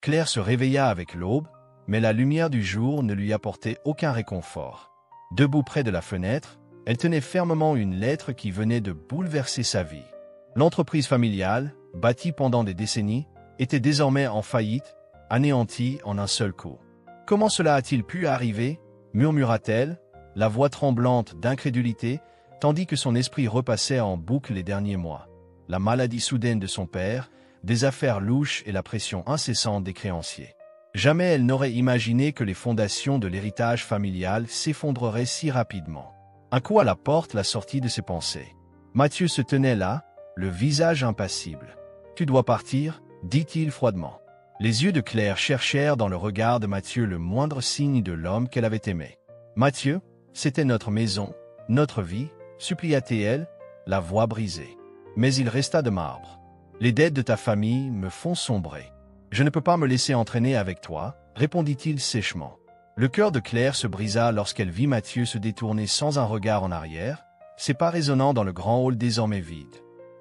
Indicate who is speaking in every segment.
Speaker 1: Claire se réveilla avec l'aube, mais la lumière du jour ne lui apportait aucun réconfort. Debout près de la fenêtre, elle tenait fermement une lettre qui venait de bouleverser sa vie. L'entreprise familiale, bâtie pendant des décennies, était désormais en faillite, anéantie en un seul coup. « Comment cela a-t-il pu arriver ?» murmura-t-elle, la voix tremblante d'incrédulité, tandis que son esprit repassait en boucle les derniers mois. La maladie soudaine de son père, des affaires louches et la pression incessante des créanciers. Jamais elle n'aurait imaginé que les fondations de l'héritage familial s'effondreraient si rapidement. Un coup à la porte la sortit de ses pensées. Mathieu se tenait là, le visage impassible. « Tu dois partir » dit-il froidement. Les yeux de Claire cherchèrent dans le regard de Mathieu le moindre signe de l'homme qu'elle avait aimé. « Mathieu, c'était notre maison, notre vie » supplia-t-elle, la voix brisée. Mais il resta de marbre. « Les dettes de ta famille me font sombrer. Je ne peux pas me laisser entraîner avec toi, » répondit-il sèchement. Le cœur de Claire se brisa lorsqu'elle vit Mathieu se détourner sans un regard en arrière, ses pas résonnant dans le grand hall désormais vide.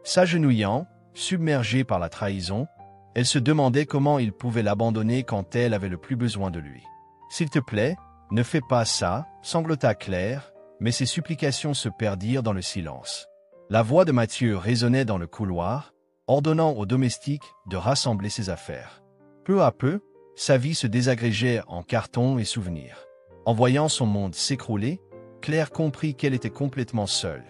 Speaker 1: S'agenouillant, submergée par la trahison, elle se demandait comment il pouvait l'abandonner quand elle avait le plus besoin de lui. « S'il te plaît, ne fais pas ça » sanglota Claire, mais ses supplications se perdirent dans le silence. La voix de Mathieu résonnait dans le couloir, ordonnant aux domestiques de rassembler ses affaires. Peu à peu, sa vie se désagrégeait en cartons et souvenirs. En voyant son monde s'écrouler, Claire comprit qu'elle était complètement seule.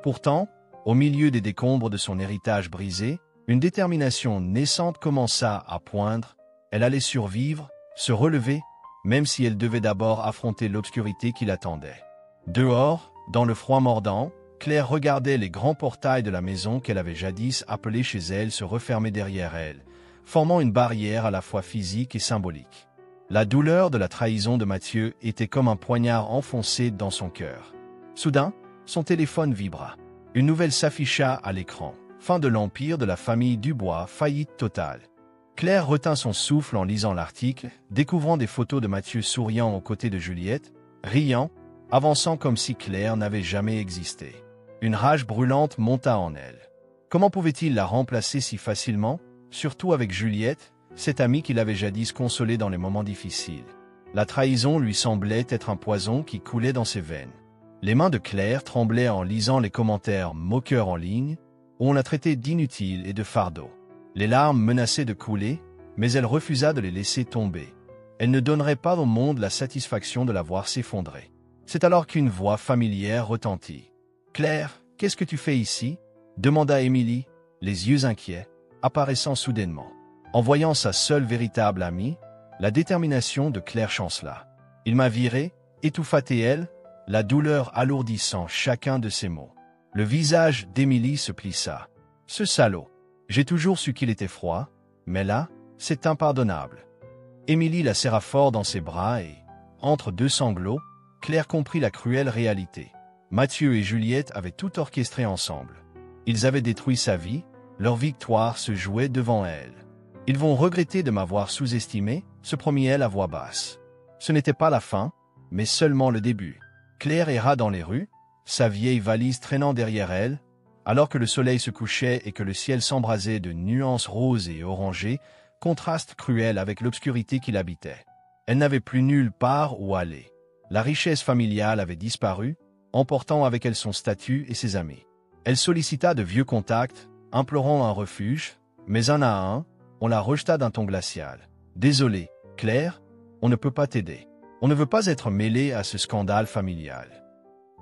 Speaker 1: Pourtant, au milieu des décombres de son héritage brisé, une détermination naissante commença à poindre. Elle allait survivre, se relever, même si elle devait d'abord affronter l'obscurité qui l'attendait. Dehors, dans le froid mordant, Claire regardait les grands portails de la maison qu'elle avait jadis appelée chez elle se refermer derrière elle, formant une barrière à la fois physique et symbolique. La douleur de la trahison de Mathieu était comme un poignard enfoncé dans son cœur. Soudain, son téléphone vibra. Une nouvelle s'afficha à l'écran. Fin de l'empire de la famille Dubois, faillite totale. Claire retint son souffle en lisant l'article, découvrant des photos de Mathieu souriant aux côtés de Juliette, riant, avançant comme si Claire n'avait jamais existé. Une rage brûlante monta en elle. Comment pouvait-il la remplacer si facilement, surtout avec Juliette, cette amie qu'il avait jadis consolée dans les moments difficiles? La trahison lui semblait être un poison qui coulait dans ses veines. Les mains de Claire tremblaient en lisant les commentaires moqueurs en ligne, où on la traitait d'inutile et de fardeau. Les larmes menaçaient de couler, mais elle refusa de les laisser tomber. Elle ne donnerait pas au monde la satisfaction de la voir s'effondrer. C'est alors qu'une voix familière retentit. « Claire, qu'est-ce que tu fais ici ?» demanda Émilie, les yeux inquiets, apparaissant soudainement. En voyant sa seule véritable amie, la détermination de Claire chancela. « Il m'a viré » étouffa-t-elle, la douleur alourdissant chacun de ses mots. Le visage d'Émilie se plissa. « Ce salaud! J'ai toujours su qu'il était froid, mais là, c'est impardonnable. » Émilie la serra fort dans ses bras et, entre deux sanglots, Claire comprit la cruelle réalité. Mathieu et Juliette avaient tout orchestré ensemble. Ils avaient détruit sa vie, leur victoire se jouait devant elle. « Ils vont regretter de m'avoir sous-estimé » se promit-elle à voix basse. Ce n'était pas la fin, mais seulement le début. Claire erra dans les rues, sa vieille valise traînant derrière elle, alors que le soleil se couchait et que le ciel s'embrasait de nuances roses et orangées, contraste cruel avec l'obscurité qui l'habitait. Elle n'avait plus nulle part où aller. La richesse familiale avait disparu, emportant avec elle son statut et ses amis. Elle sollicita de vieux contacts, implorant un refuge, mais un à un, on la rejeta d'un ton glacial. « Désolé, Claire, on ne peut pas t'aider. On ne veut pas être mêlé à ce scandale familial. »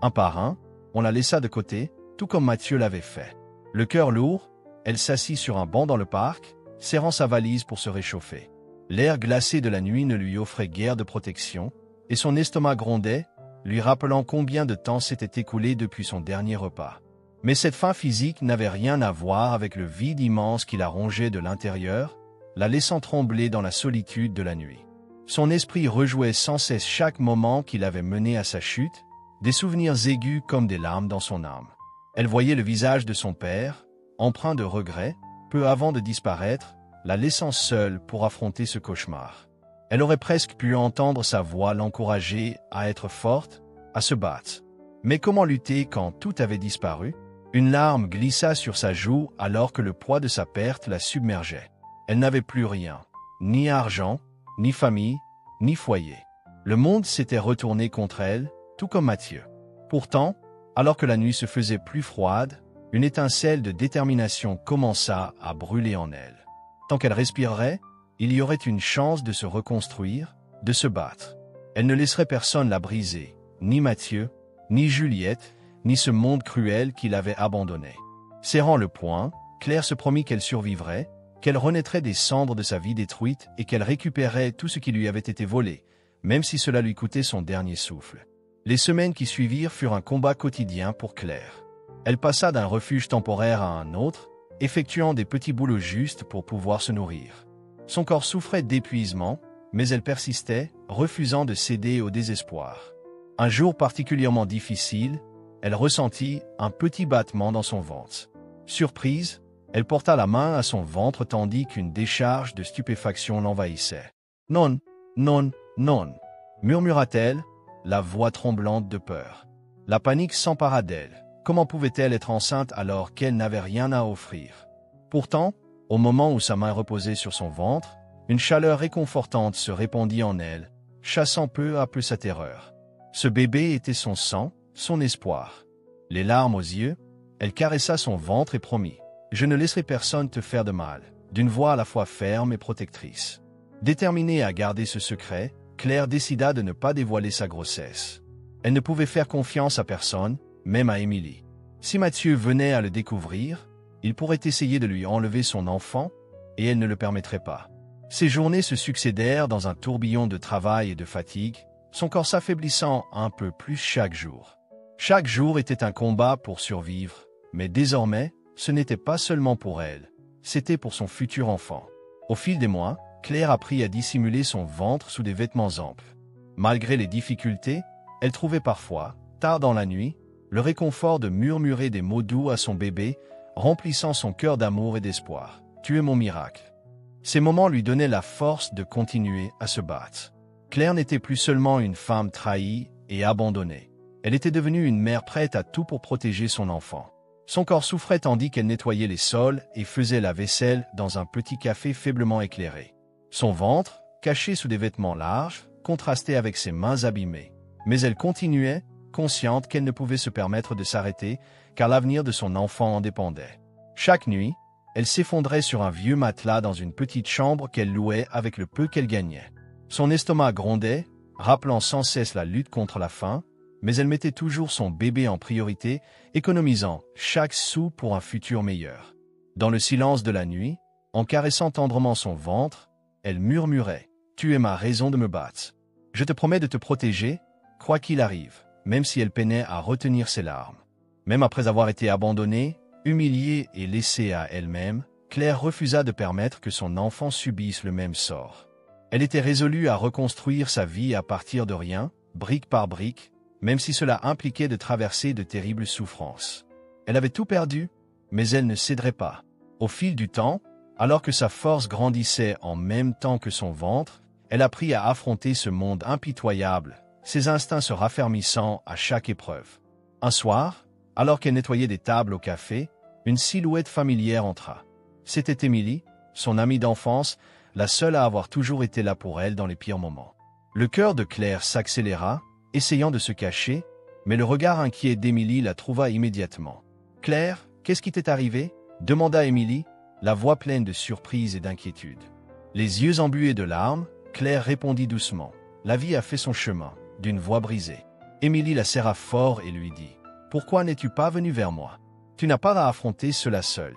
Speaker 1: Un par un, on la laissa de côté, tout comme Mathieu l'avait fait. Le cœur lourd, elle s'assit sur un banc dans le parc, serrant sa valise pour se réchauffer. L'air glacé de la nuit ne lui offrait guère de protection, et son estomac grondait, lui rappelant combien de temps s'était écoulé depuis son dernier repas. Mais cette faim physique n'avait rien à voir avec le vide immense qui la rongeait de l'intérieur, la laissant trembler dans la solitude de la nuit. Son esprit rejouait sans cesse chaque moment qui l'avait mené à sa chute, des souvenirs aigus comme des larmes dans son âme. Elle voyait le visage de son père, empreint de regret, peu avant de disparaître, la laissant seule pour affronter ce cauchemar. Elle aurait presque pu entendre sa voix l'encourager à être forte, à se battre. Mais comment lutter quand tout avait disparu? Une larme glissa sur sa joue alors que le poids de sa perte la submergeait. Elle n'avait plus rien. ni argent, ni famille, ni foyer. Le monde s'était retourné contre elle, tout comme Mathieu. Pourtant, alors que la nuit se faisait plus froide, une étincelle de détermination commença à brûler en elle. Tant qu'elle respirerait, il y aurait une chance de se reconstruire, de se battre. Elle ne laisserait personne la briser, ni Mathieu, ni Juliette, ni ce monde cruel qui l'avait abandonnée. Serrant le poing, Claire se promit qu'elle survivrait, qu'elle renaîtrait des cendres de sa vie détruite et qu'elle récupérerait tout ce qui lui avait été volé, même si cela lui coûtait son dernier souffle. Les semaines qui suivirent furent un combat quotidien pour Claire. Elle passa d'un refuge temporaire à un autre, effectuant des petits boulots justes pour pouvoir se nourrir. Son corps souffrait d'épuisement, mais elle persistait, refusant de céder au désespoir. Un jour particulièrement difficile, elle ressentit un petit battement dans son ventre. Surprise, elle porta la main à son ventre tandis qu'une décharge de stupéfaction l'envahissait. « Non, non, non !» murmura-t-elle, la voix tremblante de peur. La panique s'empara d'elle. Comment pouvait-elle être enceinte alors qu'elle n'avait rien à offrir? Pourtant, au moment où sa main reposait sur son ventre, une chaleur réconfortante se répandit en elle, chassant peu à peu sa terreur. Ce bébé était son sang, son espoir. Les larmes aux yeux, elle caressa son ventre et promit « Je ne laisserai personne te faire de mal », d'une voix à la fois ferme et protectrice. Déterminée à garder ce secret, Claire décida de ne pas dévoiler sa grossesse. Elle ne pouvait faire confiance à personne, même à Émilie. Si Mathieu venait à le découvrir, il pourrait essayer de lui enlever son enfant, et elle ne le permettrait pas. Ces journées se succédèrent dans un tourbillon de travail et de fatigue, son corps s'affaiblissant un peu plus chaque jour. Chaque jour était un combat pour survivre, mais désormais, ce n'était pas seulement pour elle, c'était pour son futur enfant. Au fil des mois, Claire apprit à dissimuler son ventre sous des vêtements amples. Malgré les difficultés, elle trouvait parfois, tard dans la nuit, le réconfort de murmurer des mots doux à son bébé, remplissant son cœur d'amour et d'espoir. « Tu es mon miracle ». Ces moments lui donnaient la force de continuer à se battre. Claire n'était plus seulement une femme trahie et abandonnée. Elle était devenue une mère prête à tout pour protéger son enfant. Son corps souffrait tandis qu'elle nettoyait les sols et faisait la vaisselle dans un petit café faiblement éclairé. Son ventre, caché sous des vêtements larges, contrastait avec ses mains abîmées. Mais elle continuait, consciente qu'elle ne pouvait se permettre de s'arrêter, car l'avenir de son enfant en dépendait. Chaque nuit, elle s'effondrait sur un vieux matelas dans une petite chambre qu'elle louait avec le peu qu'elle gagnait. Son estomac grondait, rappelant sans cesse la lutte contre la faim, mais elle mettait toujours son bébé en priorité, économisant chaque sou pour un futur meilleur. Dans le silence de la nuit, en caressant tendrement son ventre, elle murmurait « Tu es ma raison de me battre. Je te promets de te protéger, quoi qu'il arrive », même si elle peinait à retenir ses larmes. Même après avoir été abandonnée, humiliée et laissée à elle-même, Claire refusa de permettre que son enfant subisse le même sort. Elle était résolue à reconstruire sa vie à partir de rien, brique par brique, même si cela impliquait de traverser de terribles souffrances. Elle avait tout perdu, mais elle ne céderait pas. Au fil du temps, alors que sa force grandissait en même temps que son ventre, elle apprit à affronter ce monde impitoyable, ses instincts se raffermissant à chaque épreuve. Un soir, alors qu'elle nettoyait des tables au café, une silhouette familière entra. C'était Émilie, son amie d'enfance, la seule à avoir toujours été là pour elle dans les pires moments. Le cœur de Claire s'accéléra, essayant de se cacher, mais le regard inquiet d'Émilie la trouva immédiatement. « Claire, qu'est-ce qui t'est arrivé ?» demanda Émilie, la voix pleine de surprise et d'inquiétude. Les yeux embués de larmes, Claire répondit doucement. « La vie a fait son chemin », d'une voix brisée. Émilie la serra fort et lui dit « Pourquoi n'es-tu pas venue vers moi? Tu n'as pas à affronter cela seule. »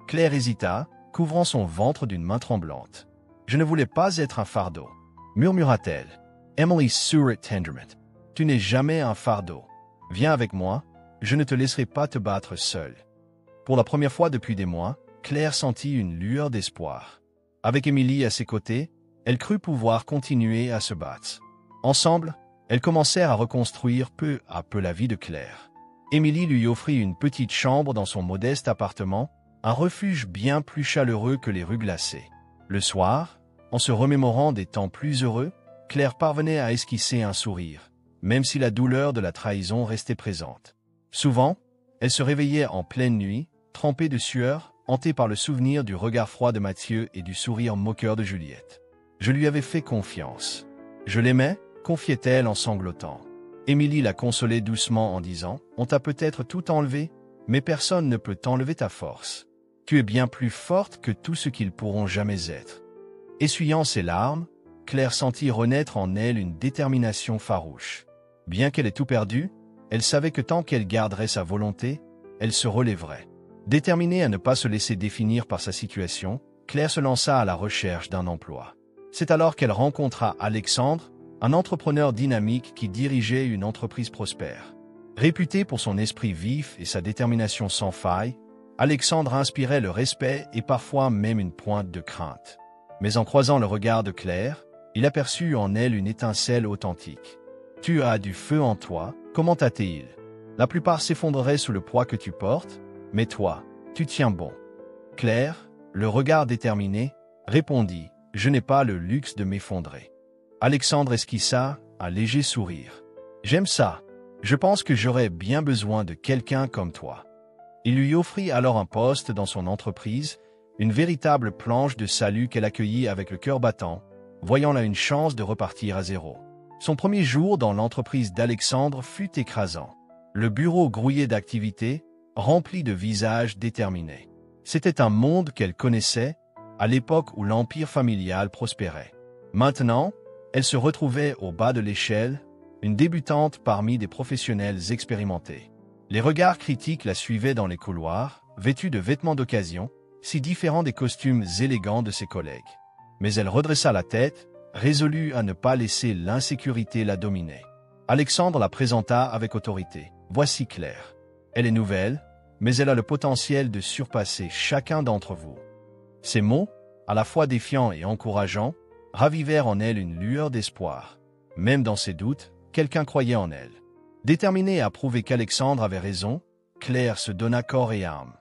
Speaker 1: Claire hésita, couvrant son ventre d'une main tremblante. « Je ne voulais pas être un fardeau, » murmura-t-elle. Emily sourit tendrement. « Tu n'es jamais un fardeau. Viens avec moi, je ne te laisserai pas te battre seule. » Pour la première fois depuis des mois, Claire sentit une lueur d'espoir. Avec Émilie à ses côtés, elle crut pouvoir continuer à se battre. Ensemble, elles commencèrent à reconstruire peu à peu la vie de Claire. Émilie lui offrit une petite chambre dans son modeste appartement, un refuge bien plus chaleureux que les rues glacées. Le soir, en se remémorant des temps plus heureux, Claire parvenait à esquisser un sourire, même si la douleur de la trahison restait présente. Souvent, elle se réveillait en pleine nuit, trempée de sueur, hanté par le souvenir du regard froid de Mathieu et du sourire moqueur de Juliette. Je lui avais fait confiance. Je l'aimais, confiait-elle en sanglotant. Émilie la consolait doucement en disant « On t'a peut-être tout enlevé, mais personne ne peut t'enlever ta force. Tu es bien plus forte que tout ce qu'ils pourront jamais être. » Essuyant ses larmes, Claire sentit renaître en elle une détermination farouche. Bien qu'elle ait tout perdu, elle savait que tant qu'elle garderait sa volonté, elle se relèverait. Déterminée à ne pas se laisser définir par sa situation, Claire se lança à la recherche d'un emploi. C'est alors qu'elle rencontra Alexandre, un entrepreneur dynamique qui dirigeait une entreprise prospère. Réputé pour son esprit vif et sa détermination sans faille, Alexandre inspirait le respect et parfois même une pointe de crainte. Mais en croisant le regard de Claire, il aperçut en elle une étincelle authentique. « Tu as du feu en toi », commenta-t-il. « La plupart s'effondreraient sous le poids que tu portes, mais toi, tu tiens bon. » Claire, le regard déterminé, répondit « Je n'ai pas le luxe de m'effondrer. » Alexandre esquissa un léger sourire. « J'aime ça. Je pense que j'aurais bien besoin de quelqu'un comme toi. » Il lui offrit alors un poste dans son entreprise, une véritable planche de salut qu'elle accueillit avec le cœur battant, voyant là une chance de repartir à zéro. Son premier jour dans l'entreprise d'Alexandre fut écrasant. Le bureau grouillé d'activités, rempli de visages déterminés. C'était un monde qu'elle connaissait, à l'époque où l'empire familial prospérait. Maintenant, elle se retrouvait au bas de l'échelle, une débutante parmi des professionnels expérimentés. Les regards critiques la suivaient dans les couloirs, vêtue de vêtements d'occasion, si différents des costumes élégants de ses collègues. Mais elle redressa la tête, résolue à ne pas laisser l'insécurité la dominer. Alexandre la présenta avec autorité. « Voici Claire. Elle est nouvelle, mais elle a le potentiel de surpasser chacun d'entre vous. » Ces mots, à la fois défiants et encourageants, ravivèrent en elle une lueur d'espoir. Même dans ses doutes, quelqu'un croyait en elle. Déterminée à prouver qu'Alexandre avait raison, Claire se donna corps et âme.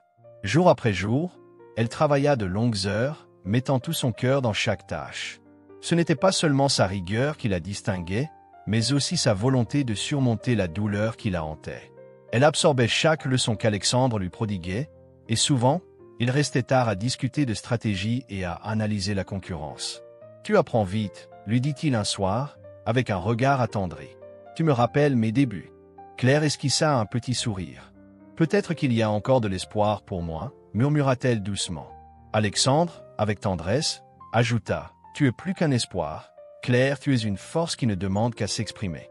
Speaker 1: Jour après jour, elle travailla de longues heures, mettant tout son cœur dans chaque tâche. Ce n'était pas seulement sa rigueur qui la distinguait, mais aussi sa volonté de surmonter la douleur qui la hantait. Elle absorbait chaque leçon qu'Alexandre lui prodiguait, et souvent, il restait tard à discuter de stratégie et à analyser la concurrence. « Tu apprends vite », lui dit-il un soir, avec un regard attendri. « Tu me rappelles mes débuts. » Claire esquissa un petit sourire. « Peut-être qu'il y a encore de l'espoir pour moi », murmura-t-elle doucement. Alexandre, avec tendresse, ajouta « Tu es plus qu'un espoir. Claire, tu es une force qui ne demande qu'à s'exprimer. »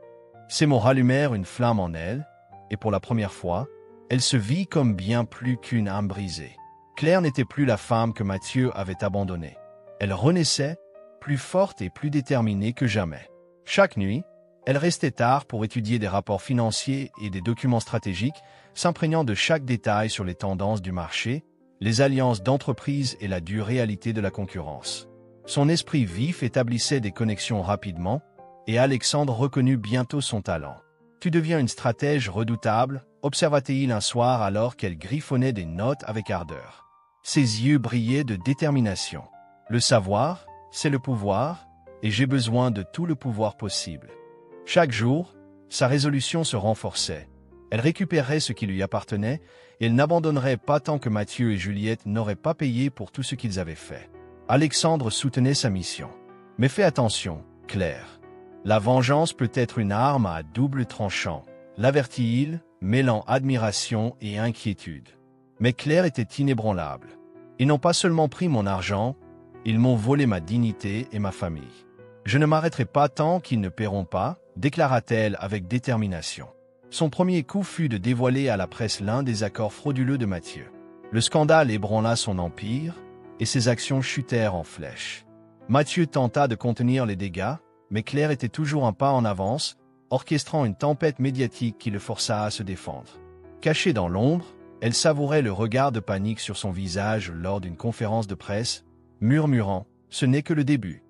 Speaker 1: Ces mots rallumèrent une flamme en elle, et pour la première fois, elle se vit comme bien plus qu'une âme brisée. Claire n'était plus la femme que Mathieu avait abandonnée. Elle renaissait, plus forte et plus déterminée que jamais. Chaque nuit, elle restait tard pour étudier des rapports financiers et des documents stratégiques, s'imprégnant de chaque détail sur les tendances du marché, les alliances d'entreprise et la dure réalité de la concurrence. Son esprit vif établissait des connexions rapidement, et Alexandre reconnut bientôt son talent. « Tu deviens une stratège redoutable », observa-t-il un soir alors qu'elle griffonnait des notes avec ardeur. Ses yeux brillaient de détermination. « Le savoir, c'est le pouvoir, et j'ai besoin de tout le pouvoir possible. » Chaque jour, sa résolution se renforçait. Elle récupérait ce qui lui appartenait, et elle n'abandonnerait pas tant que Mathieu et Juliette n'auraient pas payé pour tout ce qu'ils avaient fait. Alexandre soutenait sa mission. « Mais fais attention, Claire. La vengeance peut être une arme à double tranchant, l'avertit-il, mêlant admiration et inquiétude. Mais Claire était inébranlable. Ils n'ont pas seulement pris mon argent, ils m'ont volé ma dignité et ma famille. Je ne m'arrêterai pas tant qu'ils ne paieront pas, déclara-t-elle avec détermination. Son premier coup fut de dévoiler à la presse l'un des accords frauduleux de Mathieu. Le scandale ébranla son empire, et ses actions chutèrent en flèche. Mathieu tenta de contenir les dégâts, mais Claire était toujours un pas en avance, orchestrant une tempête médiatique qui le força à se défendre. Cachée dans l'ombre, elle savourait le regard de panique sur son visage lors d'une conférence de presse, murmurant « Ce n'est que le début ».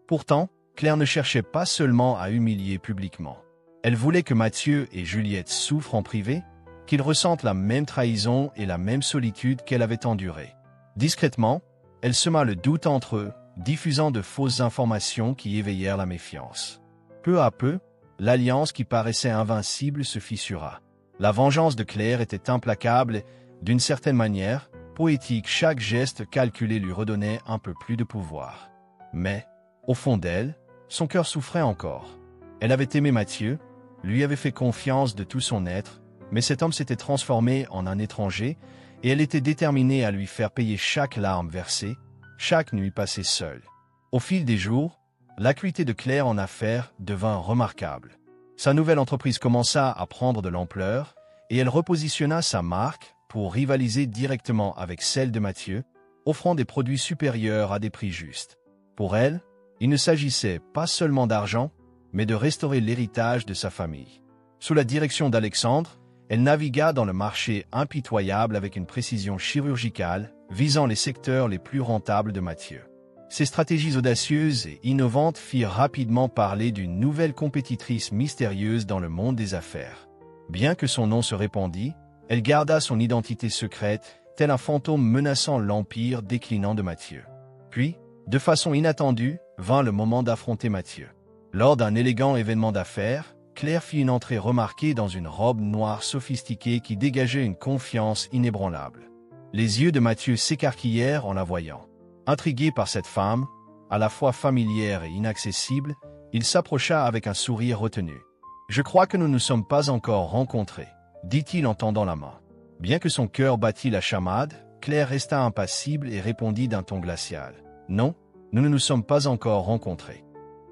Speaker 1: Pourtant, Claire ne cherchait pas seulement à humilier publiquement. Elle voulait que Mathieu et Juliette souffrent en privé, qu'ils ressentent la même trahison et la même solitude qu'elle avait endurée. Discrètement, elle sema le doute entre eux, diffusant de fausses informations qui éveillèrent la méfiance. Peu à peu, l'alliance qui paraissait invincible se fissura. La vengeance de Claire était implacable et, d'une certaine manière, poétique, chaque geste calculé lui redonnait un peu plus de pouvoir. Mais, au fond d'elle, son cœur souffrait encore. Elle avait aimé Mathieu, lui avait fait confiance de tout son être, mais cet homme s'était transformé en un étranger et elle était déterminée à lui faire payer chaque larme versée, chaque nuit passée seule. Au fil des jours, l'acuité de Claire en affaires devint remarquable. Sa nouvelle entreprise commença à prendre de l'ampleur et elle repositionna sa marque pour rivaliser directement avec celle de Mathieu, offrant des produits supérieurs à des prix justes. Pour elle, il ne s'agissait pas seulement d'argent, mais de restaurer l'héritage de sa famille. Sous la direction d'Alexandre, elle navigua dans le marché impitoyable avec une précision chirurgicale, visant les secteurs les plus rentables de Mathieu. Ces stratégies audacieuses et innovantes firent rapidement parler d'une nouvelle compétitrice mystérieuse dans le monde des affaires. Bien que son nom se répandît, elle garda son identité secrète, tel un fantôme menaçant l'empire déclinant de Mathieu. Puis, de façon inattendue, vint le moment d'affronter Mathieu. Lors d'un élégant événement d'affaires, Claire fit une entrée remarquée dans une robe noire sophistiquée qui dégageait une confiance inébranlable. Les yeux de Mathieu s'écarquillèrent en la voyant. Intrigué par cette femme, à la fois familière et inaccessible, il s'approcha avec un sourire retenu. « Je crois que nous ne nous sommes pas encore rencontrés », dit-il en tendant la main. Bien que son cœur battît la chamade, Claire resta impassible et répondit d'un ton glacial. « Non, nous ne nous sommes pas encore rencontrés. »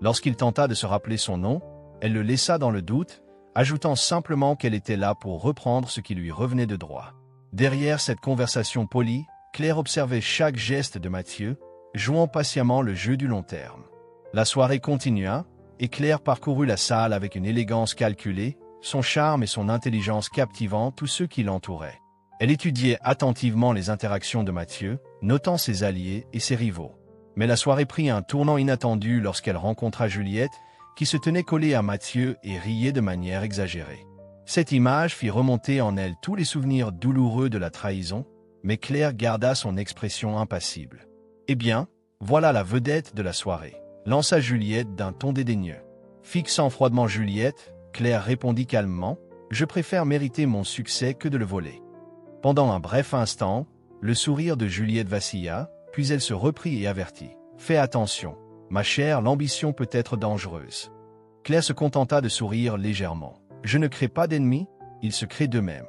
Speaker 1: Lorsqu'il tenta de se rappeler son nom, elle le laissa dans le doute, ajoutant simplement qu'elle était là pour reprendre ce qui lui revenait de droit. Derrière cette conversation polie, Claire observait chaque geste de Mathieu, jouant patiemment le jeu du long terme. La soirée continua, et Claire parcourut la salle avec une élégance calculée, son charme et son intelligence captivant tous ceux qui l'entouraient. Elle étudiait attentivement les interactions de Mathieu, notant ses alliés et ses rivaux. Mais la soirée prit un tournant inattendu lorsqu'elle rencontra Juliette, qui se tenait collée à Mathieu et riait de manière exagérée. Cette image fit remonter en elle tous les souvenirs douloureux de la trahison, mais Claire garda son expression impassible. « Eh bien, voilà la vedette de la soirée », lança Juliette d'un ton dédaigneux. Fixant froidement Juliette, Claire répondit calmement « Je préfère mériter mon succès que de le voler ». Pendant un bref instant, le sourire de Juliette vacilla, puis elle se reprit et avertit. « Fais attention, ma chère, l'ambition peut être dangereuse. » Claire se contenta de sourire légèrement. « Je ne crée pas d'ennemis, ils se créent d'eux-mêmes. »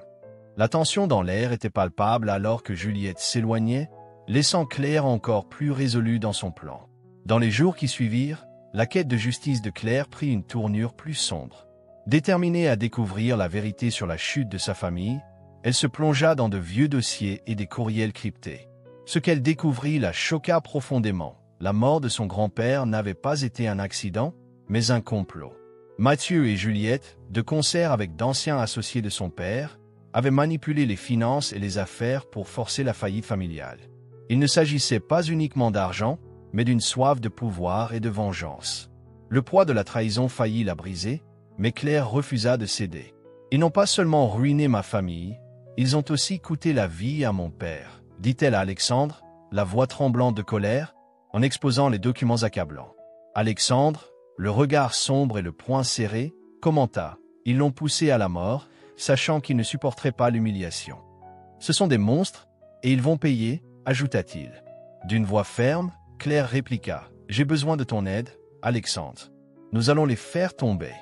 Speaker 1: La tension dans l'air était palpable alors que Juliette s'éloignait, laissant Claire encore plus résolue dans son plan. Dans les jours qui suivirent, la quête de justice de Claire prit une tournure plus sombre. Déterminée à découvrir la vérité sur la chute de sa famille, elle se plongea dans de vieux dossiers et des courriels cryptés. Ce qu'elle découvrit la choqua profondément. La mort de son grand-père n'avait pas été un accident, mais un complot. Mathieu et Juliette, de concert avec d'anciens associés de son père, avaient manipulé les finances et les affaires pour forcer la faillite familiale. Il ne s'agissait pas uniquement d'argent, mais d'une soif de pouvoir et de vengeance. Le poids de la trahison faillit la briser, mais Claire refusa de céder. « Ils n'ont pas seulement ruiné ma famille, ils ont aussi coûté la vie à mon père, » dit-elle à Alexandre, la voix tremblante de colère, en exposant les documents accablants. Alexandre, le regard sombre et le poing serré, commenta « Ils l'ont poussé à la mort, sachant qu'il ne supporterait pas l'humiliation. Ce sont des monstres, et ils vont payer, ajouta-t-il. D'une voix ferme, Claire répliqua « J'ai besoin de ton aide, Alexandre. Nous allons les faire tomber. »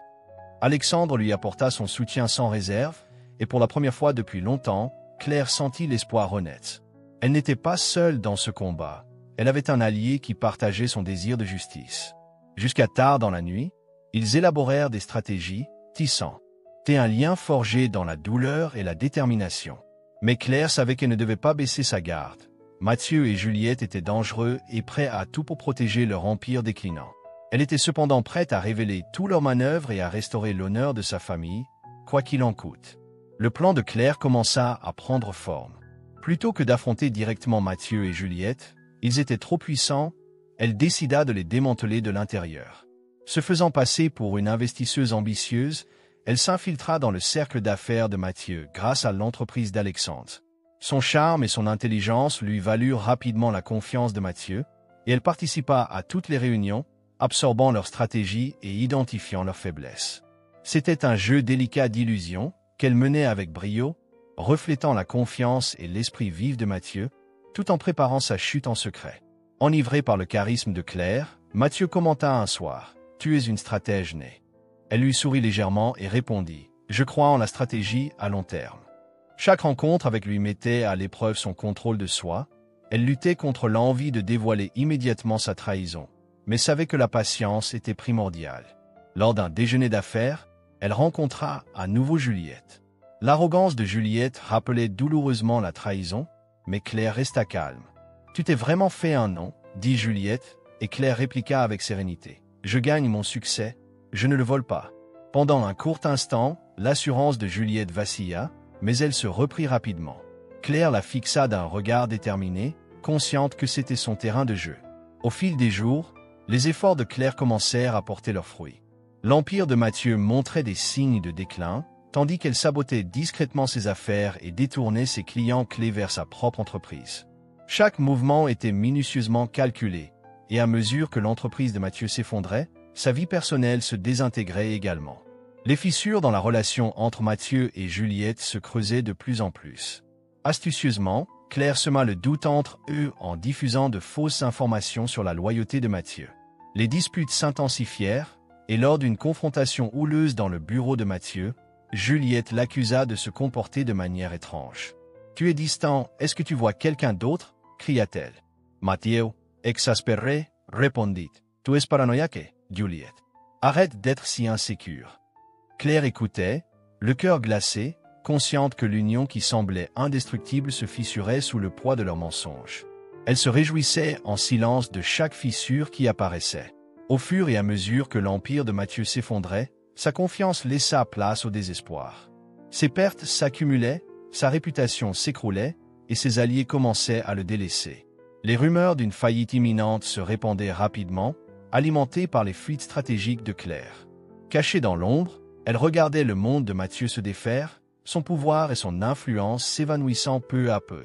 Speaker 1: Alexandre lui apporta son soutien sans réserve, et pour la première fois depuis longtemps, Claire sentit l'espoir renaître. Elle n'était pas seule dans ce combat. Elle avait un allié qui partageait son désir de justice. Jusqu'à tard dans la nuit, ils élaborèrent des stratégies, tissant un lien forgé dans la douleur et la détermination. Mais Claire savait qu'elle ne devait pas baisser sa garde. Mathieu et Juliette étaient dangereux et prêts à tout pour protéger leur empire déclinant. Elle était cependant prête à révéler tous leurs manœuvres et à restaurer l'honneur de sa famille, quoi qu'il en coûte. Le plan de Claire commença à prendre forme. Plutôt que d'affronter directement Mathieu et Juliette, ils étaient trop puissants, elle décida de les démanteler de l'intérieur. Se faisant passer pour une investisseuse ambitieuse, elle s'infiltra dans le cercle d'affaires de Mathieu grâce à l'entreprise d'Alexandre. Son charme et son intelligence lui valurent rapidement la confiance de Mathieu, et elle participa à toutes les réunions, absorbant leurs stratégies et identifiant leurs faiblesses. C'était un jeu délicat d'illusions qu'elle menait avec brio, reflétant la confiance et l'esprit vif de Mathieu, tout en préparant sa chute en secret. Enivré par le charisme de Claire, Mathieu commenta un soir « Tu es une stratège née ». Elle lui sourit légèrement et répondit « Je crois en la stratégie à long terme ». Chaque rencontre avec lui mettait à l'épreuve son contrôle de soi. Elle luttait contre l'envie de dévoiler immédiatement sa trahison, mais savait que la patience était primordiale. Lors d'un déjeuner d'affaires, elle rencontra à nouveau Juliette. L'arrogance de Juliette rappelait douloureusement la trahison, mais Claire resta calme. « Tu t'es vraiment fait un nom » dit Juliette, et Claire répliqua avec sérénité. « Je gagne mon succès, je ne le vole pas. » Pendant un court instant, l'assurance de Juliette vacilla, mais elle se reprit rapidement. Claire la fixa d'un regard déterminé, consciente que c'était son terrain de jeu. Au fil des jours, les efforts de Claire commencèrent à porter leurs fruits. L'empire de Mathieu montrait des signes de déclin, tandis qu'elle sabotait discrètement ses affaires et détournait ses clients clés vers sa propre entreprise. Chaque mouvement était minutieusement calculé, et à mesure que l'entreprise de Mathieu s'effondrait, sa vie personnelle se désintégrait également. Les fissures dans la relation entre Mathieu et Juliette se creusaient de plus en plus. Astucieusement, Claire sema le doute entre eux en diffusant de fausses informations sur la loyauté de Mathieu. Les disputes s'intensifièrent, et lors d'une confrontation houleuse dans le bureau de Mathieu, Juliette l'accusa de se comporter de manière étrange. « Tu es distant, est-ce que tu vois quelqu'un d'autre » cria-t-elle. Mathieu, exaspéré, répondit. « Tu es paranoïaque, Juliette. Arrête d'être si insécure. » Claire écoutait, le cœur glacé, consciente que l'union qui semblait indestructible se fissurait sous le poids de leurs mensonges. Elle se réjouissait en silence de chaque fissure qui apparaissait. Au fur et à mesure que l'empire de Mathieu s'effondrait, sa confiance laissa place au désespoir. Ses pertes s'accumulaient, sa réputation s'écroulait, et ses alliés commençaient à le délaisser. Les rumeurs d'une faillite imminente se répandaient rapidement, alimentées par les fuites stratégiques de Claire. Cachée dans l'ombre, elle regardait le monde de Mathieu se défaire, son pouvoir et son influence s'évanouissant peu à peu.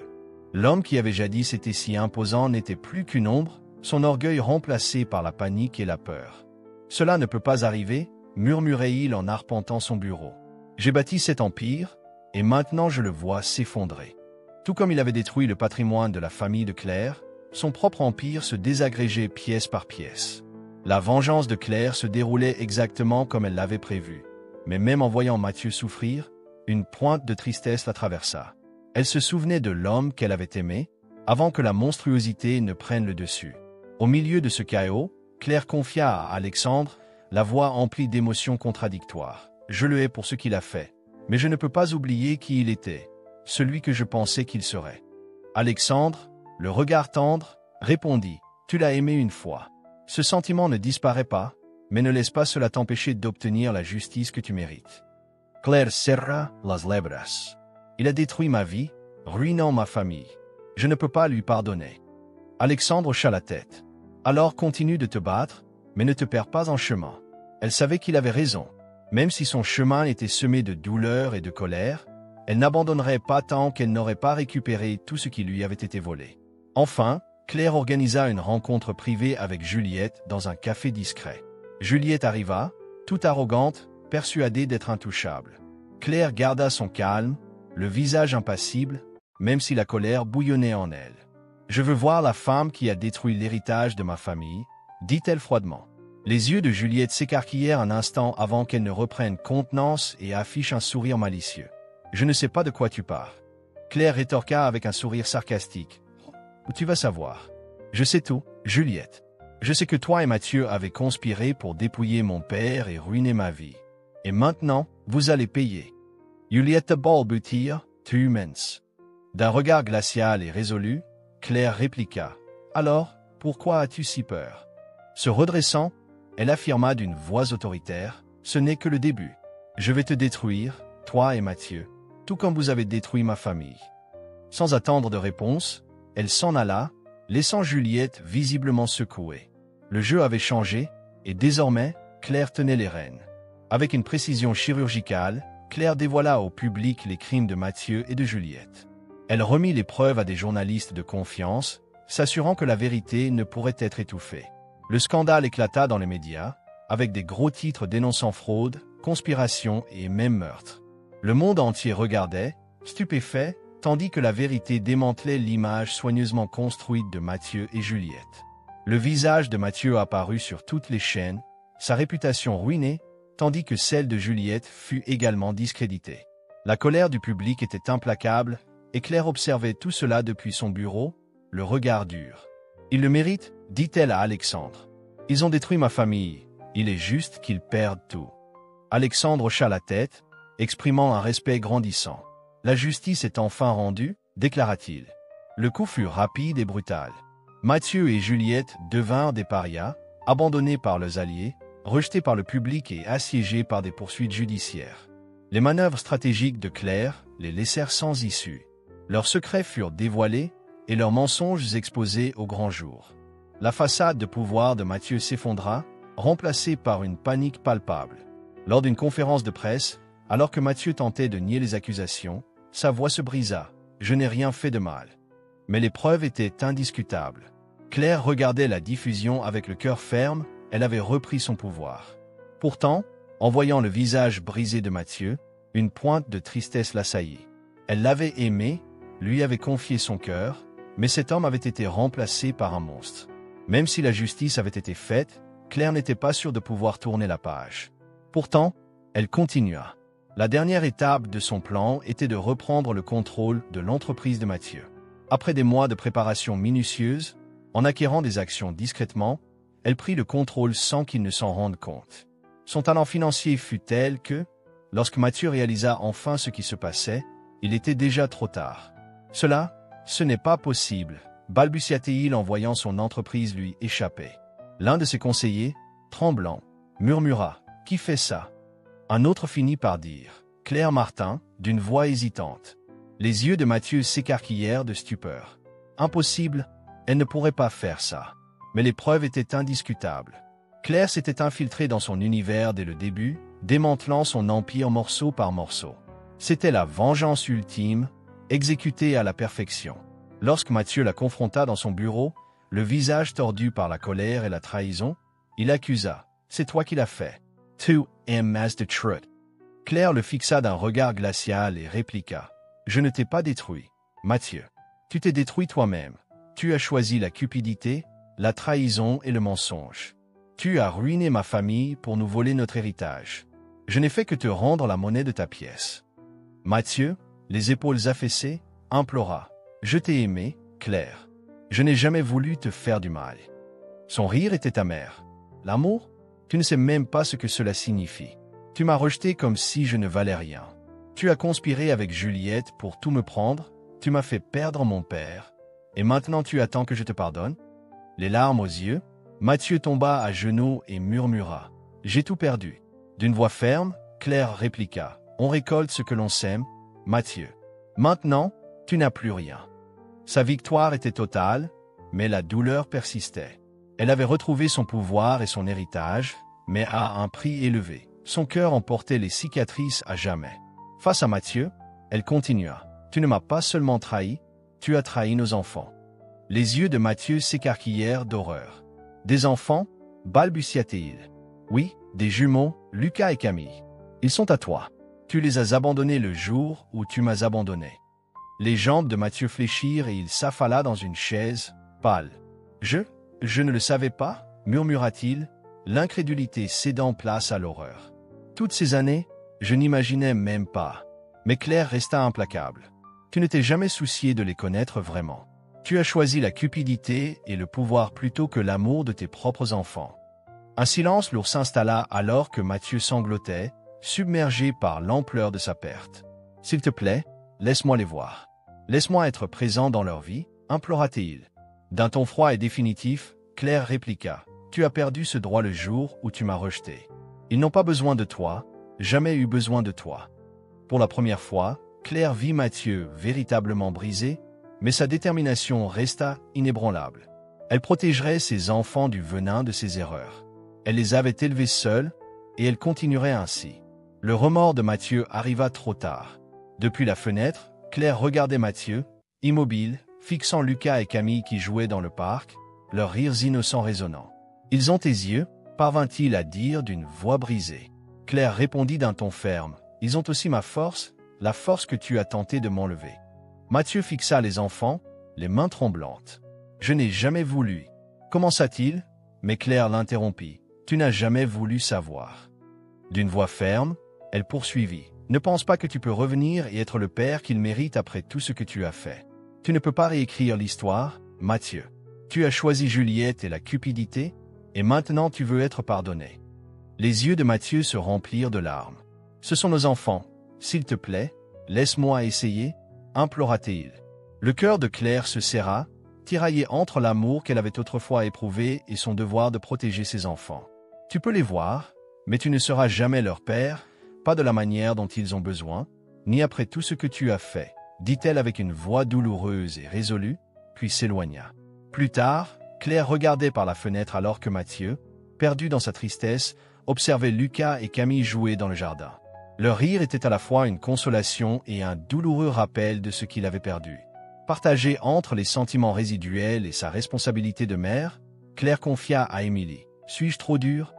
Speaker 1: L'homme qui avait jadis été si imposant n'était plus qu'une ombre, son orgueil remplacé par la panique et la peur. « Cela ne peut pas arriver » murmurait-il en arpentant son bureau. « J'ai bâti cet empire, et maintenant je le vois s'effondrer. » Tout comme il avait détruit le patrimoine de la famille de Claire, son propre empire se désagrégeait pièce par pièce. La vengeance de Claire se déroulait exactement comme elle l'avait prévu. Mais même en voyant Mathieu souffrir, une pointe de tristesse la traversa. Elle se souvenait de l'homme qu'elle avait aimé, avant que la monstruosité ne prenne le dessus. Au milieu de ce chaos, Claire confia à Alexandre, la voix emplie d'émotions contradictoires. « Je le hais pour ce qu'il a fait, mais je ne peux pas oublier qui il était, celui que je pensais qu'il serait. » Alexandre, le regard tendre, répondit « Tu l'as aimé une fois. Ce sentiment ne disparaît pas, mais ne laisse pas cela t'empêcher d'obtenir la justice que tu mérites. » Claire serra las lebras. « Il a détruit ma vie, ruinant ma famille. Je ne peux pas lui pardonner. » Alexandre hocha la tête. « Alors continue de te battre, mais ne te perds pas en chemin. » Elle savait qu'il avait raison. Même si son chemin était semé de douleur et de colère, elle n'abandonnerait pas tant qu'elle n'aurait pas récupéré tout ce qui lui avait été volé. Enfin, Claire organisa une rencontre privée avec Juliette dans un café discret. Juliette arriva, toute arrogante, persuadée d'être intouchable. Claire garda son calme, le visage impassible, même si la colère bouillonnait en elle. « Je veux voir la femme qui a détruit l'héritage de ma famille, » dit-elle froidement. Les yeux de Juliette s'écarquillèrent un instant avant qu'elle ne reprenne contenance et affiche un sourire malicieux. « Je ne sais pas de quoi tu parles. » Claire rétorqua avec un sourire sarcastique. « Tu vas savoir. Je sais tout, Juliette. Je sais que toi et Mathieu avez conspiré pour dépouiller mon père et ruiner ma vie. Et maintenant, vous allez payer. » Juliette balbutia, « Tu mens. » D'un regard glacial et résolu, Claire répliqua. « Alors, pourquoi as-tu si peur ?» Se redressant, elle affirma d'une voix autoritaire, « Ce n'est que le début. Je vais te détruire, toi et Mathieu, tout comme vous avez détruit ma famille. » Sans attendre de réponse, elle s'en alla, laissant Juliette visiblement secouée. Le jeu avait changé, et désormais, Claire tenait les rênes. Avec une précision chirurgicale, Claire dévoila au public les crimes de Mathieu et de Juliette. Elle remit les preuves à des journalistes de confiance, s'assurant que la vérité ne pourrait être étouffée. Le scandale éclata dans les médias, avec des gros titres dénonçant fraude, conspiration et même meurtre. Le monde entier regardait, stupéfait, tandis que la vérité démantelait l'image soigneusement construite de Mathieu et Juliette. Le visage de Mathieu apparut sur toutes les chaînes, sa réputation ruinée, tandis que celle de Juliette fut également discréditée. La colère du public était implacable, et Claire observait tout cela depuis son bureau, le regard dur. « Ils le méritent, dit-elle à Alexandre. Ils ont détruit ma famille, il est juste qu'ils perdent tout. » Alexandre hocha la tête, exprimant un respect grandissant. « La justice est enfin rendue, déclara-t-il. Le coup fut rapide et brutal. Mathieu et Juliette devinrent des parias, abandonnés par leurs alliés, rejetés par le public et assiégés par des poursuites judiciaires. Les manœuvres stratégiques de Claire les laissèrent sans issue. Leurs secrets furent dévoilés et leurs mensonges exposés au grand jour. La façade de pouvoir de Mathieu s'effondra, remplacée par une panique palpable. Lors d'une conférence de presse, alors que Mathieu tentait de nier les accusations, sa voix se brisa. « Je n'ai rien fait de mal. » Mais les preuves étaient indiscutables. Claire regardait la diffusion avec le cœur ferme, elle avait repris son pouvoir. Pourtant, en voyant le visage brisé de Mathieu, une pointe de tristesse l'assaillit. Elle l'avait aimé, lui avait confié son cœur, mais cet homme avait été remplacé par un monstre. Même si la justice avait été faite, Claire n'était pas sûre de pouvoir tourner la page. Pourtant, elle continua. La dernière étape de son plan était de reprendre le contrôle de l'entreprise de Mathieu. Après des mois de préparation minutieuse, en acquérant des actions discrètement, elle prit le contrôle sans qu'il ne s'en rende compte. Son talent financier fut tel que, lorsque Mathieu réalisa enfin ce qui se passait, il était déjà trop tard. « Ce n'est pas possible », balbutia-t-il en voyant son entreprise lui échapper. L'un de ses conseillers, tremblant, murmura « Qui fait ça ?» Un autre finit par dire « Claire Martin », d'une voix hésitante. Les yeux de Mathieu s'écarquillèrent de stupeur. Impossible, elle ne pourrait pas faire ça. Mais les preuves étaient indiscutables. Claire s'était infiltrée dans son univers dès le début, démantelant son empire morceau par morceau. C'était la vengeance ultime, exécutée à la perfection. Lorsque Mathieu la confronta dans son bureau, le visage tordu par la colère et la trahison, il accusa « C'est toi qui l'as fait. Tu aimes the truth. » Claire le fixa d'un regard glacial et répliqua « Je ne t'ai pas détruit, Mathieu. Tu t'es détruit toi-même. Tu as choisi la cupidité, la trahison et le mensonge. Tu as ruiné ma famille pour nous voler notre héritage. Je n'ai fait que te rendre la monnaie de ta pièce. » Mathieu, les épaules affaissées, implora « Je t'ai aimé, Claire. Je n'ai jamais voulu te faire du mal. » Son rire était amer. « L'amour? Tu ne sais même pas ce que cela signifie. Tu m'as rejeté comme si je ne valais rien. Tu as conspiré avec Juliette pour tout me prendre, tu m'as fait perdre mon père, et maintenant tu attends que je te pardonne ?» Les larmes aux yeux, Mathieu tomba à genoux et murmura « J'ai tout perdu. » D'une voix ferme, Claire répliqua « On récolte ce que l'on sème, Mathieu. Maintenant, tu n'as plus rien. » Sa victoire était totale, mais la douleur persistait. Elle avait retrouvé son pouvoir et son héritage, mais à un prix élevé. Son cœur emportait les cicatrices à jamais. Face à Mathieu, elle continua « Tu ne m'as pas seulement trahi, tu as trahi nos enfants. » Les yeux de Mathieu s'écarquillèrent d'horreur. « Des enfants ?» balbutia-t-il. « Oui, des jumeaux, Lucas et Camille. Ils sont à toi. Tu les as abandonnés le jour où tu m'as abandonné. » Les jambes de Mathieu fléchirent et il s'affala dans une chaise, pâle. « Je ne le savais pas ?» murmura-t-il, l'incrédulité cédant place à l'horreur. « Toutes ces années, je n'imaginais même pas. » Mais Claire resta implacable. « Tu ne t'es jamais soucié de les connaître vraiment. Tu as choisi la cupidité et le pouvoir plutôt que l'amour de tes propres enfants. » Un silence lourd s'installa alors que Mathieu sanglotait, submergé par l'ampleur de sa perte. « S'il te plaît, laisse-moi les voir. Laisse-moi être présent dans leur vie, implora-t-il. D'un ton froid et définitif, Claire répliqua « Tu as perdu ce droit le jour où tu m'as rejeté. Ils n'ont pas besoin de toi, jamais eu besoin de toi. » Pour la première fois, Claire vit Mathieu véritablement brisé, mais sa détermination resta inébranlable. Elle protégerait ses enfants du venin de ses erreurs. Elle les avait élevés seuls, et elle continuerait ainsi. Le remords de Mathieu arriva trop tard. Depuis la fenêtre, Claire regardait Mathieu, immobile, fixant Lucas et Camille qui jouaient dans le parc, leurs rires innocents résonnant. « Ils ont tes yeux ?» parvint-il à dire d'une voix brisée. Claire répondit d'un ton ferme. « Ils ont aussi ma force, la force que tu as tenté de m'enlever. » Mathieu fixa les enfants, les mains tremblantes. « Je n'ai jamais voulu. » Commença-t-il, mais Claire l'interrompit. « Tu n'as jamais voulu savoir. » D'une voix ferme, elle poursuivit. « Ne pense pas que tu peux revenir et être le père qu'il mérite après tout ce que tu as fait. Tu ne peux pas réécrire l'histoire, Mathieu. Tu as choisi Juliette et la cupidité, et maintenant tu veux être pardonné. » Les yeux de Mathieu se remplirent de larmes. « Ce sont nos enfants. S'il te plaît, laisse-moi essayer, » implora-t-il. Le cœur de Claire se serra, tiraillé entre l'amour qu'elle avait autrefois éprouvé et son devoir de protéger ses enfants. « Tu peux les voir, mais tu ne seras jamais leur père, pas de la manière dont ils ont besoin, ni après tout ce que tu as fait, » dit-elle avec une voix douloureuse et résolue, puis s'éloigna. Plus tard, Claire regardait par la fenêtre alors que Mathieu, perdu dans sa tristesse, observait Lucas et Camille jouer dans le jardin. Leur rire était à la fois une consolation et un douloureux rappel de ce qu'il avait perdu. Partagée entre les sentiments résiduels et sa responsabilité de mère, Claire confia à Émilie. « Suis-je trop dur ?»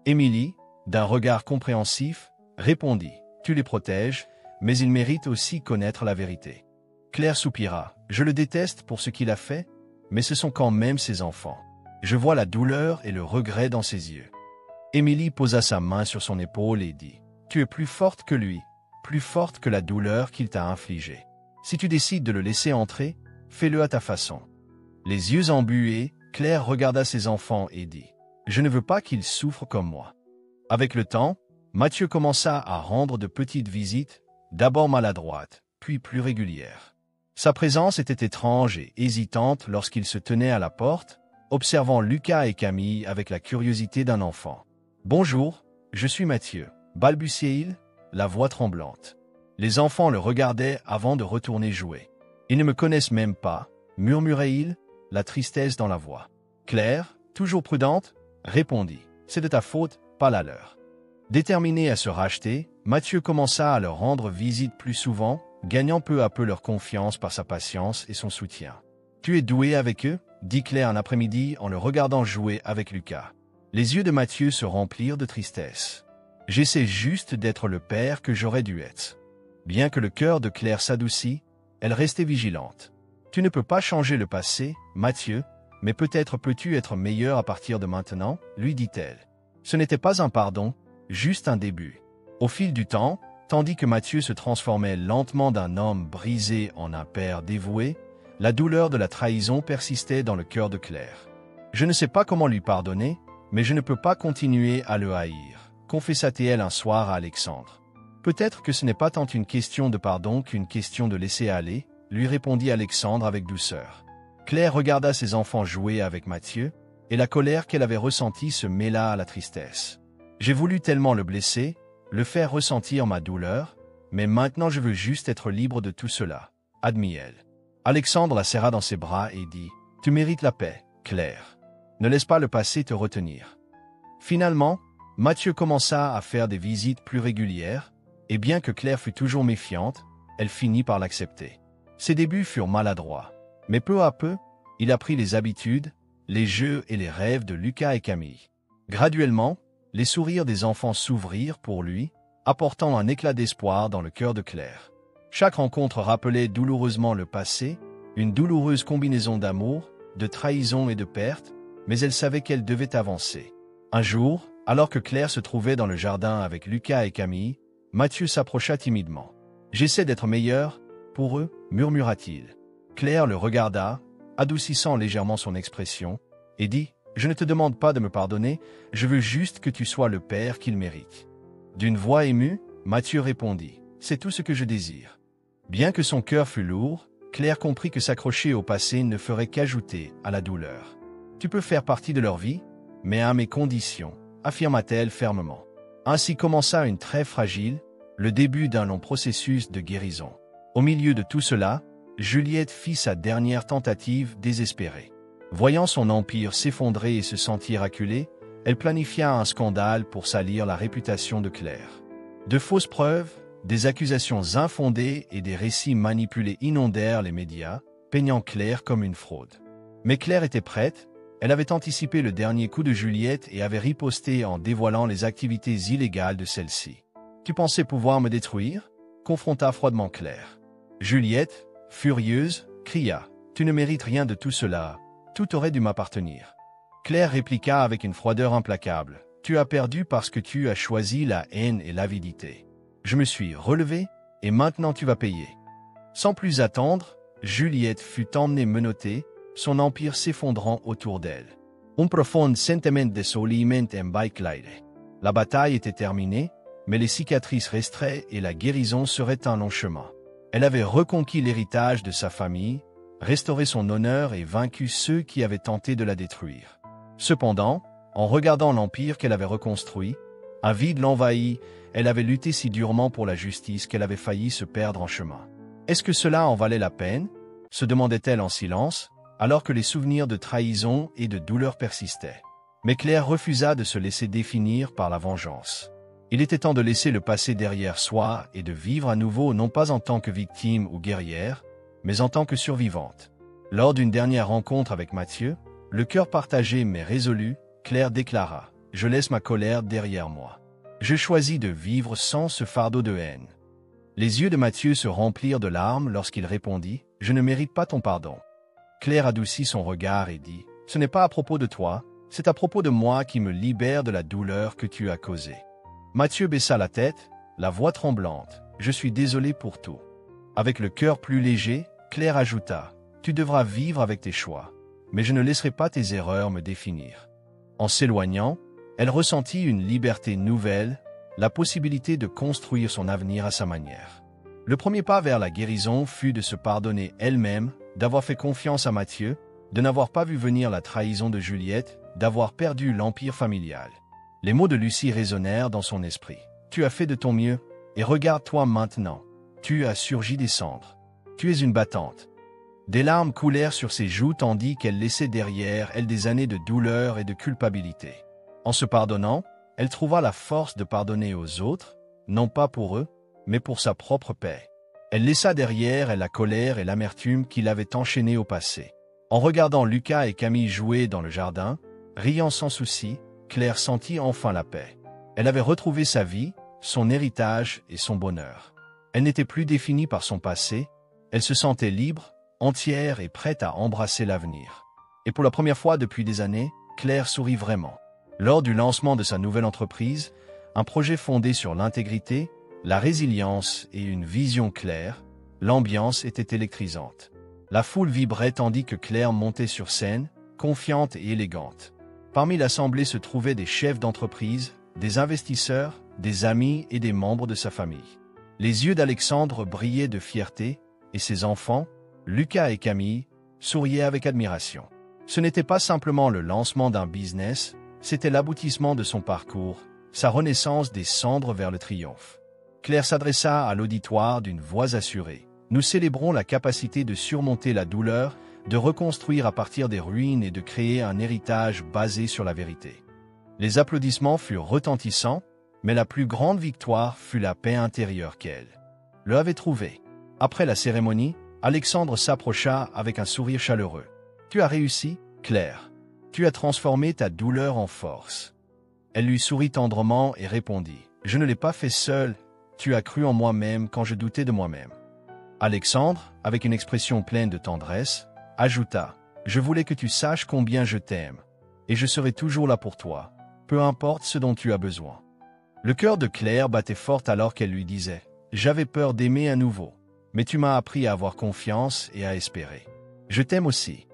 Speaker 1: Émilie, d'un regard compréhensif, répondit. « Tu les protèges, mais ils méritent aussi connaître la vérité. » Claire soupira. « Je le déteste pour ce qu'il a fait, mais ce sont quand même ses enfants. Je vois la douleur et le regret dans ses yeux. » Émilie posa sa main sur son épaule et dit. « Tu es plus forte que lui, plus forte que la douleur qu'il t'a infligée. Si tu décides de le laisser entrer, fais-le à ta façon. » Les yeux embués, Claire regarda ses enfants et dit. « Je ne veux pas qu'ils souffrent comme moi. » Avec le temps, Mathieu commença à rendre de petites visites, d'abord maladroites, puis plus régulières. Sa présence était étrange et hésitante lorsqu'il se tenait à la porte, observant Lucas et Camille avec la curiosité d'un enfant. « Bonjour, je suis Mathieu. » balbutiait-il, la voix tremblante. Les enfants le regardaient avant de retourner jouer. « Ils ne me connaissent même pas, » murmurait-il, la tristesse dans la voix. Claire, toujours prudente, répondit. « C'est de ta faute, pas la leur. » Déterminé à se racheter, Mathieu commença à leur rendre visite plus souvent, gagnant peu à peu leur confiance par sa patience et son soutien. « Tu es doué avec eux ?» dit Claire un après-midi en le regardant jouer avec Lucas. Les yeux de Mathieu se remplirent de tristesse. « J'essaie juste d'être le père que j'aurais dû être. » Bien que le cœur de Claire s'adoucît, elle restait vigilante. « Tu ne peux pas changer le passé, Mathieu, mais peut-être peux-tu être meilleur à partir de maintenant, » lui dit-elle. Ce n'était pas un pardon, juste un début. Au fil du temps, tandis que Mathieu se transformait lentement d'un homme brisé en un père dévoué, la douleur de la trahison persistait dans le cœur de Claire. « Je ne sais pas comment lui pardonner, mais je ne peux pas continuer à le haïr, » confessa-t-elle un soir à Alexandre. « Peut-être que ce n'est pas tant une question de pardon qu'une question de laisser aller, » lui répondit Alexandre avec douceur. Claire regarda ses enfants jouer avec Mathieu, et la colère qu'elle avait ressentie se mêla à la tristesse. « J'ai voulu tellement le blesser, le faire ressentir ma douleur, mais maintenant je veux juste être libre de tout cela, » admit-elle. Alexandre la serra dans ses bras et dit « Tu mérites la paix, Claire. Ne laisse pas le passé te retenir. » Finalement, Mathieu commença à faire des visites plus régulières, et bien que Claire fût toujours méfiante, elle finit par l'accepter. Ses débuts furent maladroits, mais peu à peu, il apprit les habitudes, les jeux et les rêves de Lucas et Camille. Graduellement, les sourires des enfants s'ouvrirent pour lui, apportant un éclat d'espoir dans le cœur de Claire. Chaque rencontre rappelait douloureusement le passé, une douloureuse combinaison d'amour, de trahison et de perte, mais elle savait qu'elle devait avancer. Un jour, alors que Claire se trouvait dans le jardin avec Lucas et Camille, Mathieu s'approcha timidement. « J'essaie d'être meilleur, pour eux, » murmura-t-il. Claire le regarda, adoucissant légèrement son expression, et dit « Je ne te demande pas de me pardonner, je veux juste que tu sois le père qu'il mérite. » D'une voix émue, Mathieu répondit « C'est tout ce que je désire. » Bien que son cœur fût lourd, Claire comprit que s'accrocher au passé ne ferait qu'ajouter à la douleur. « Tu peux faire partie de leur vie, mais à mes conditions, » affirma-t-elle fermement. Ainsi commença une trêve fragile, le début d'un long processus de guérison. Au milieu de tout cela, Juliette fit sa dernière tentative désespérée. Voyant son empire s'effondrer et se sentir acculée, elle planifia un scandale pour salir la réputation de Claire. De fausses preuves, des accusations infondées et des récits manipulés inondèrent les médias, peignant Claire comme une fraude. Mais Claire était prête, elle avait anticipé le dernier coup de Juliette et avait riposté en dévoilant les activités illégales de celle-ci. « Tu pensais pouvoir me détruire ?» confronta froidement Claire. Juliette, furieuse, cria « Tu ne mérites rien de tout cela, tout aurait dû m'appartenir. » Claire répliqua avec une froideur implacable « Tu as perdu parce que tu as choisi la haine et l'avidité. Je me suis relevé, et maintenant tu vas payer. » Sans plus attendre, Juliette fut emmenée menottée, son empire s'effondrant autour d'elle. Un profond sentiment de soulèvement m'envahit. La bataille était terminée, mais les cicatrices resteraient et la guérison serait un long chemin. Elle avait reconquis l'héritage de sa famille, restauré son honneur et vaincu ceux qui avaient tenté de la détruire. Cependant, en regardant l'empire qu'elle avait reconstruit, un vide l'envahit, elle avait lutté si durement pour la justice qu'elle avait failli se perdre en chemin. Est-ce que cela en valait la peine? Se demandait-elle en silence, alors que les souvenirs de trahison et de douleur persistaient. Mais Claire refusa de se laisser définir par la vengeance. Il était temps de laisser le passé derrière soi et de vivre à nouveau non pas en tant que victime ou guerrière, mais en tant que survivante. Lors d'une dernière rencontre avec Mathieu, le cœur partagé mais résolu, Claire déclara « Je laisse ma colère derrière moi. Je choisis de vivre sans ce fardeau de haine. » Les yeux de Mathieu se remplirent de larmes lorsqu'il répondit « Je ne mérite pas ton pardon. » Claire adoucit son regard et dit « Ce n'est pas à propos de toi, c'est à propos de moi qui me libère de la douleur que tu as causée. » Mathieu baissa la tête, la voix tremblante « Je suis désolé pour tout. » Avec le cœur plus léger, Claire ajouta « Tu devras vivre avec tes choix, mais je ne laisserai pas tes erreurs me définir. » En s'éloignant, elle ressentit une liberté nouvelle, la possibilité de construire son avenir à sa manière. Le premier pas vers la guérison fut de se pardonner elle-même, d'avoir fait confiance à Mathieu, de n'avoir pas vu venir la trahison de Juliette, d'avoir perdu l'empire familial. Les mots de Lucie résonnèrent dans son esprit. « Tu as fait de ton mieux, et regarde-toi maintenant. Tu as surgi des cendres. Tu es une battante. » Des larmes coulèrent sur ses joues tandis qu'elle laissait derrière elle des années de douleur et de culpabilité. En se pardonnant, elle trouva la force de pardonner aux autres, non pas pour eux, mais pour sa propre paix. Elle laissa derrière elle la colère et l'amertume qui l'avaient enchaînée au passé. En regardant Lucas et Camille jouer dans le jardin, riant sans souci, Claire sentit enfin la paix. Elle avait retrouvé sa vie, son héritage et son bonheur. Elle n'était plus définie par son passé, elle se sentait libre, entière et prête à embrasser l'avenir. Et pour la première fois depuis des années, Claire sourit vraiment. Lors du lancement de sa nouvelle entreprise, un projet fondé sur l'intégrité, la résilience et une vision claire, l'ambiance était électrisante. La foule vibrait tandis que Claire montait sur scène, confiante et élégante. Parmi l'assemblée se trouvaient des chefs d'entreprise, des investisseurs, des amis et des membres de sa famille. Les yeux d'Alexandre brillaient de fierté, et ses enfants, Lucas et Camille, souriaient avec admiration. Ce n'était pas simplement le lancement d'un business, c'était l'aboutissement de son parcours, sa renaissance des cendres vers le triomphe. Claire s'adressa à l'auditoire d'une voix assurée. Nous célébrons la capacité de surmonter la douleur, de reconstruire à partir des ruines et de créer un héritage basé sur la vérité. Les applaudissements furent retentissants, mais la plus grande victoire fut la paix intérieure qu'elle le avait trouvée. Après la cérémonie, Alexandre s'approcha avec un sourire chaleureux. « Tu as réussi, Claire. Tu as transformé ta douleur en force. » Elle lui sourit tendrement et répondit « Je ne l'ai pas fait seule, tu as cru en moi-même quand je doutais de moi-même. » Alexandre, avec une expression pleine de tendresse, ajouta « Je voulais que tu saches combien je t'aime, et je serai toujours là pour toi, peu importe ce dont tu as besoin. » Le cœur de Claire battait fort alors qu'elle lui disait « J'avais peur d'aimer à nouveau, mais tu m'as appris à avoir confiance et à espérer. Je t'aime aussi. »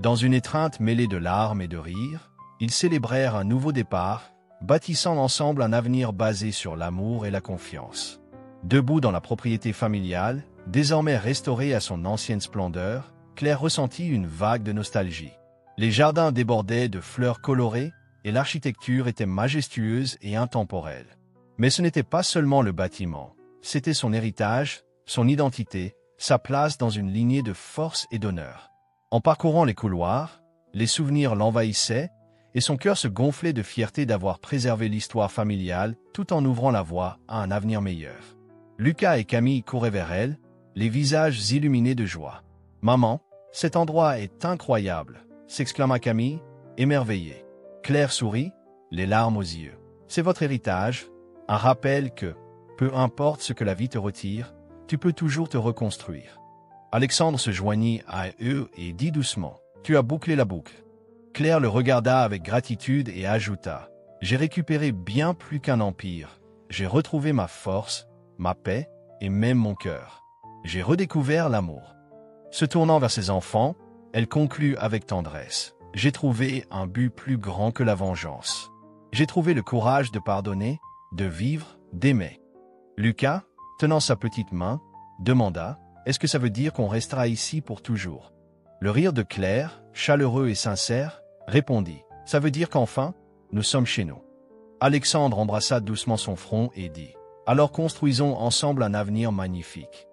Speaker 1: Dans une étreinte mêlée de larmes et de rires, ils célébrèrent un nouveau départ, bâtissant ensemble un avenir basé sur l'amour et la confiance. Debout dans la propriété familiale, désormais restaurée à son ancienne splendeur, Claire ressentit une vague de nostalgie. Les jardins débordaient de fleurs colorées et l'architecture était majestueuse et intemporelle. Mais ce n'était pas seulement le bâtiment, c'était son héritage, son identité, sa place dans une lignée de force et d'honneur. En parcourant les couloirs, les souvenirs l'envahissaient et son cœur se gonflait de fierté d'avoir préservé l'histoire familiale tout en ouvrant la voie à un avenir meilleur. Lucas et Camille couraient vers elle, les visages illuminés de joie. « Maman, cet endroit est incroyable !» s'exclama Camille, émerveillée. Claire sourit, les larmes aux yeux. « C'est votre héritage, un rappel que, peu importe ce que la vie te retire, tu peux toujours te reconstruire. » Alexandre se joignit à eux et dit doucement, « Tu as bouclé la boucle. » Claire le regarda avec gratitude et ajouta, « J'ai récupéré bien plus qu'un empire. J'ai retrouvé ma force, ma paix et même mon cœur. J'ai redécouvert l'amour. » Se tournant vers ses enfants, elle conclut avec tendresse, « J'ai trouvé un but plus grand que la vengeance. J'ai trouvé le courage de pardonner, de vivre, d'aimer. » Lucas, tenant sa petite main, demanda, « Est-ce que ça veut dire qu'on restera ici pour toujours ?» Le rire de Claire, chaleureux et sincère, répondit, « Ça veut dire qu'enfin, nous sommes chez nous. » Alexandre embrassa doucement son front et dit, « Alors construisons ensemble un avenir magnifique. »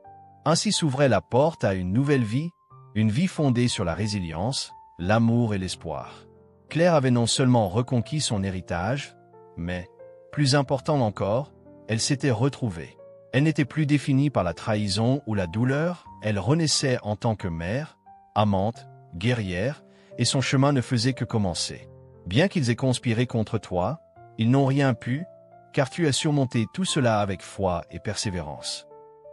Speaker 1: Ainsi s'ouvrait la porte à une nouvelle vie, une vie fondée sur la résilience, l'amour et l'espoir. Claire avait non seulement reconquis son héritage, mais, plus important encore, elle s'était retrouvée. Elle n'était plus définie par la trahison ou la douleur, elle renaissait en tant que mère, amante, guerrière, et son chemin ne faisait que commencer. Bien qu'ils aient conspiré contre toi, ils n'ont rien pu, car tu as surmonté tout cela avec foi et persévérance.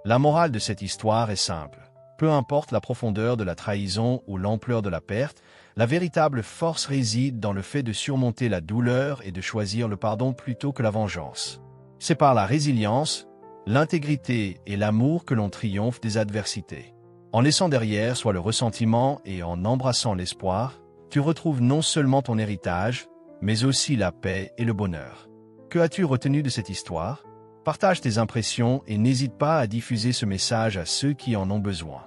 Speaker 1: La morale de cette histoire est simple. Peu importe la profondeur de la trahison ou l'ampleur de la perte, la véritable force réside dans le fait de surmonter la douleur et de choisir le pardon plutôt que la vengeance. C'est par la résilience, l'intégrité et l'amour que l'on triomphe des adversités. En laissant derrière soi le ressentiment et en embrassant l'espoir, tu retrouves non seulement ton héritage, mais aussi la paix et le bonheur. Que as-tu retenu de cette histoire? Partage tes impressions et n'hésite pas à diffuser ce message à ceux qui en ont besoin.